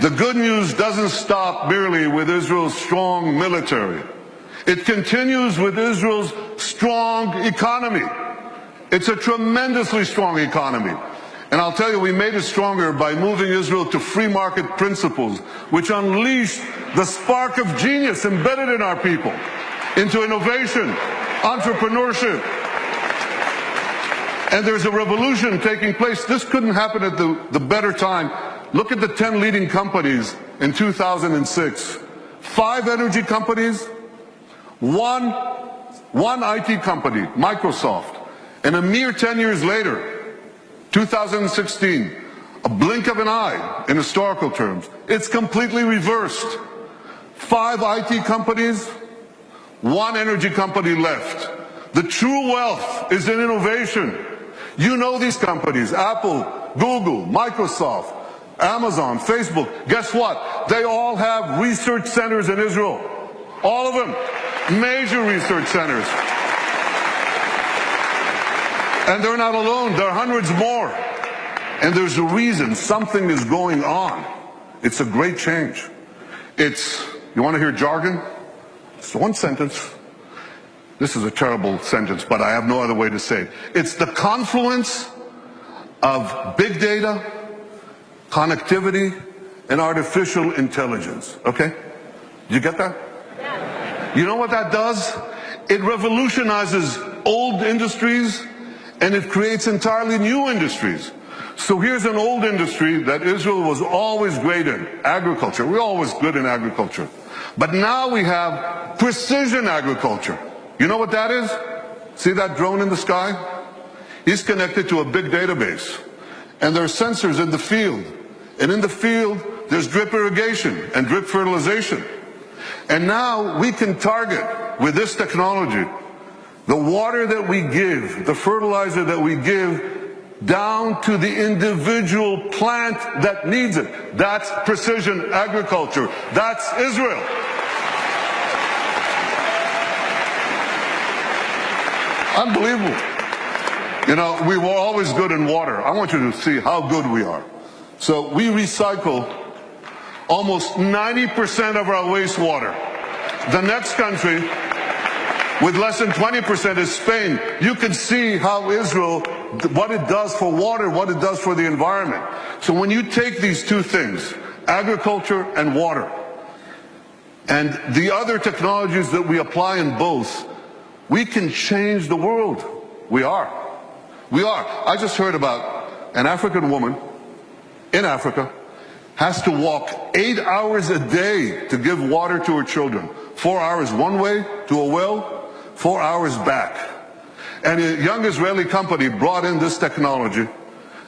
The good news doesn't stop merely with Israel's strong military. It continues with Israel's strong economy. It's a tremendously strong economy. And I'll tell you, we made it stronger by moving Israel to free market principles, which unleashed the spark of genius embedded in our people into innovation, entrepreneurship. And there's a revolution taking place. This couldn't happen at the better time. Look at the 10 leading companies in 2006. 5 energy companies, one IT company, Microsoft. And a mere 10 years later, 2016, a blink of an eye in historical terms, it's completely reversed. 5 IT companies, 1 energy company left. The true wealth is in innovation. You know these companies, Apple, Google, Microsoft, Amazon, Facebook. Guess what? They all have research centers in Israel. All of them. Major research centers. And they're not alone. There are hundreds more. And there's a reason. Something is going on. It's a great change. You want to hear jargon? It's one sentence. This is a terrible sentence, but I have no other way to say it. It's the confluence of big data, connectivity, and artificial intelligence. Okay? You get that? Yeah. You know what that does? It revolutionizes old industries and it creates entirely new industries. So here's an old industry that Israel was always great in, agriculture. We're always good in agriculture. But now we have precision agriculture. You know what that is? See that drone in the sky? He's connected to a big database. And there are sensors in the field. And in the field, there's drip irrigation and drip fertilization. And now we can target, with this technology, the water that we give, the fertilizer that we give, down to the individual plant that needs it. That's precision agriculture. That's Israel. Unbelievable. You know, we were always good in water. I want you to see how good we are. So we recycle almost 90% of our wastewater. The next country with less than 20% is Spain. You can see how Israel, what it does for water, what it does for the environment. So when you take these two things, agriculture and water, and the other technologies that we apply in both, we can change the world. We are. We are. I just heard about an African woman in Africa has to walk 8 hours a day to give water to her children. 4 hours one way to a well, 4 hours back. And a young Israeli company brought in this technology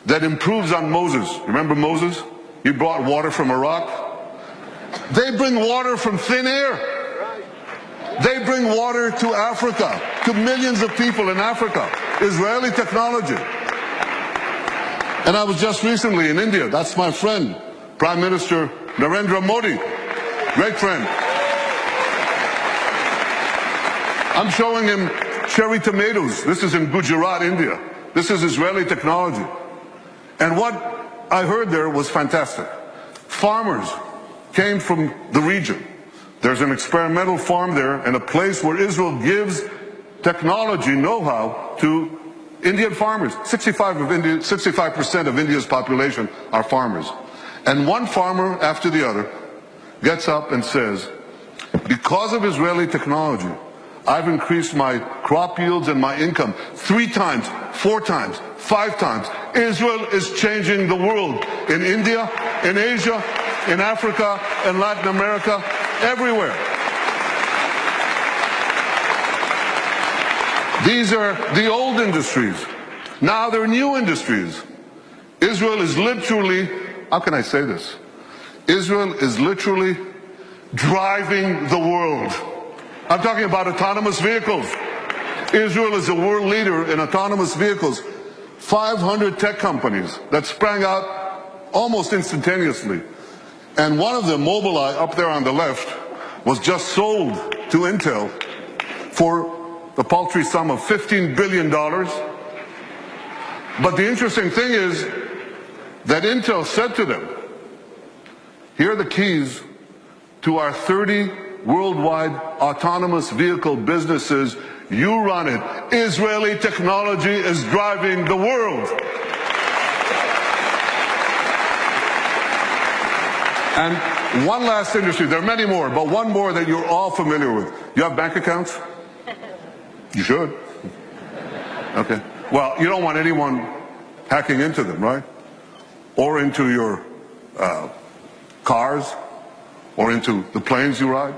that improves on Moses. Remember Moses? He brought water from a rock. They bring water from thin air. They bring water to Africa, to millions of people in Africa. Israeli technology. And I was just recently in India. That's my friend, Prime Minister Narendra Modi. Great friend. I'm showing him cherry tomatoes. This is in Gujarat, India. This is Israeli technology. And what I heard there was fantastic. Farmers came from the region. There's an experimental farm there and a place where Israel gives technology know-how to Indian farmers. 65% of India's population are farmers. And one farmer after the other gets up and says, because of Israeli technology, I've increased my crop yields and my income 3 times, 4 times, 5 times. Israel is changing the world in India, in Asia, in Africa, in Latin America, everywhere. These are the old industries. Now they're new industries. Israel is literally, how can I say this? Israel is literally driving the world. I'm talking about autonomous vehicles. Israel is a world leader in autonomous vehicles. 500 tech companies that sprang out almost instantaneously. And one of them, Mobileye, up there on the left, was just sold to Intel for the paltry sum of $15 billion. But the interesting thing is that Intel said to them, Here are the keys to our 30 worldwide autonomous vehicle businesses. You run it. Israeli technology is driving the world. And one last industry, there are many more, but one more that you're all familiar with. You have bank accounts? You should. Okay. Well, you don't want anyone hacking into them, right? Or into your cars, or into the planes you ride.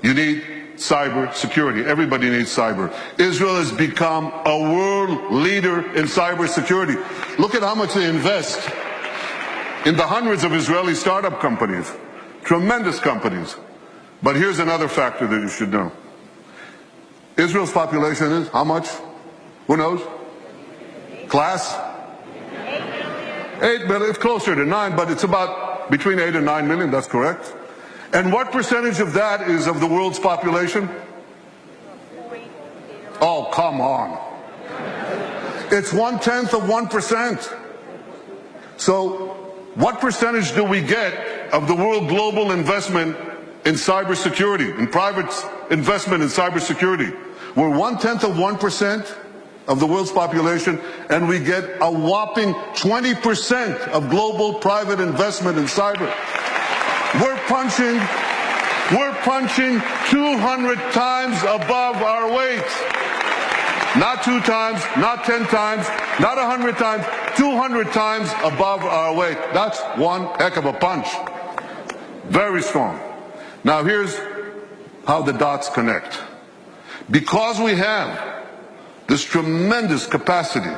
You need cyber security. Everybody needs cyber. Israel has become a world leader in cyber security. Look at how much they invest in the hundreds of Israeli startup companies. Tremendous companies. But here's another factor that you should know. Israel's population is how much? Who knows? Class? 8 million. It's closer to 9, but it's about between 8 and 9 million. That's correct. And what percentage of that is of the world's population? Oh, come on. It's 1/10 of 1%. So what percentage do we get of the world global investment in cybersecurity, in private investment in cybersecurity? We're 1/10 of 1% of the world's population, and we get a whopping 20% of global private investment in cyber. We're punching 200 times above our weight. Not 2 times, not 10 times, not 100 times, 200 times above our weight. That's one heck of a punch. Very strong. Now here's how the dots connect. Because we have this tremendous capacity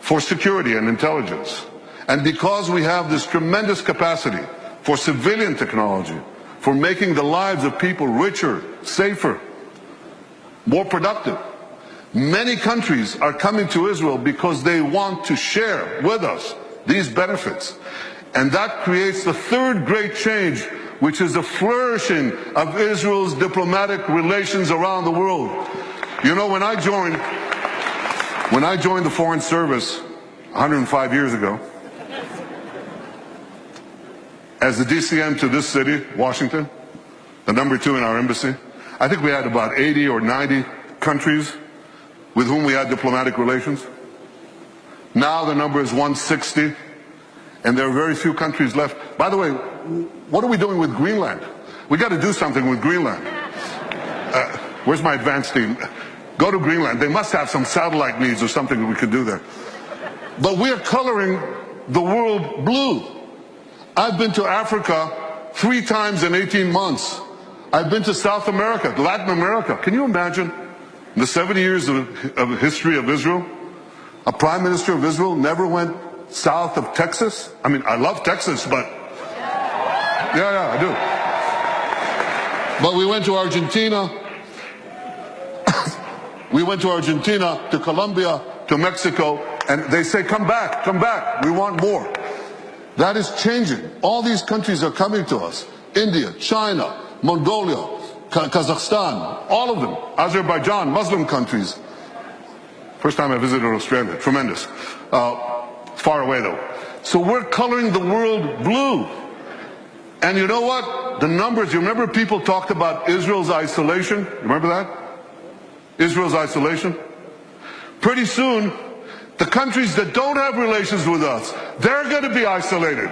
for security and intelligence, and because we have this tremendous capacity for civilian technology, for making the lives of people richer, safer, more productive, many countries are coming to Israel because they want to share with us these benefits. And that creates the third great change, which is the flourishing of Israel's diplomatic relations around the world. You know, when I joined the Foreign Service 105 years ago, as the DCM to this city, Washington, the number 2 in our embassy, I think we had about 80 or 90 countries with whom we had diplomatic relations. Now the number is 160, and there are very few countries left. By the way, what are we doing with Greenland? We got to do something with Greenland. Where's my advanced team? Go to Greenland. They must have some satellite needs or something we could do there. But we are coloring the world blue. I've been to Africa 3 times in 18 months. I've been to South America, Latin America. Can you imagine? In the 70 years of history of Israel, a prime minister of Israel never went south of Texas? I mean, I love Texas, but yeah, I do. But we went to Argentina. We went to Argentina, to Colombia, to Mexico, and they say, come back, we want more. That is changing. All these countries are coming to us. India, China, Mongolia, Kazakhstan, all of them. Azerbaijan, Muslim countries. First time I visited Australia. Tremendous. Far away though. So we're coloring the world blue. And you know what? The numbers, you remember people talked about Israel's isolation? You remember that? Israel's isolation? Pretty soon, the countries that don't have relations with us, they're going to be isolated.